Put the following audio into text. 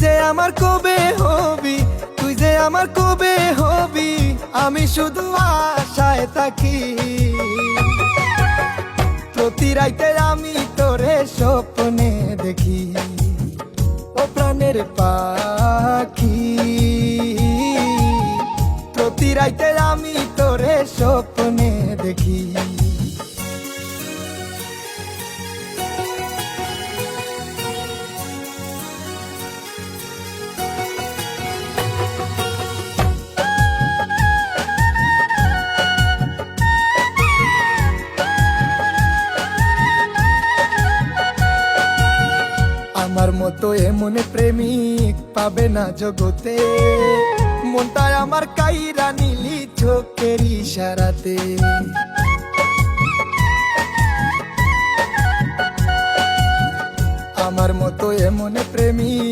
যে আমার কবে হবি, তুই যে আমার কবে হবি, আমি শুধু আশায় থাকি। প্রতি রাইতে আমি তোরে স্বপ্নে দেখি, ও প্রাণের পাখি। প্রতি রাইতে আমি তোরে স্বপ্নে দেখি। আমার মতো এমন প্রেমিক পাবে না জগতে, মনটাই আমার কাইরা নিলি চোখের ইশারাতে। আমার মতো এমন প্রেমিক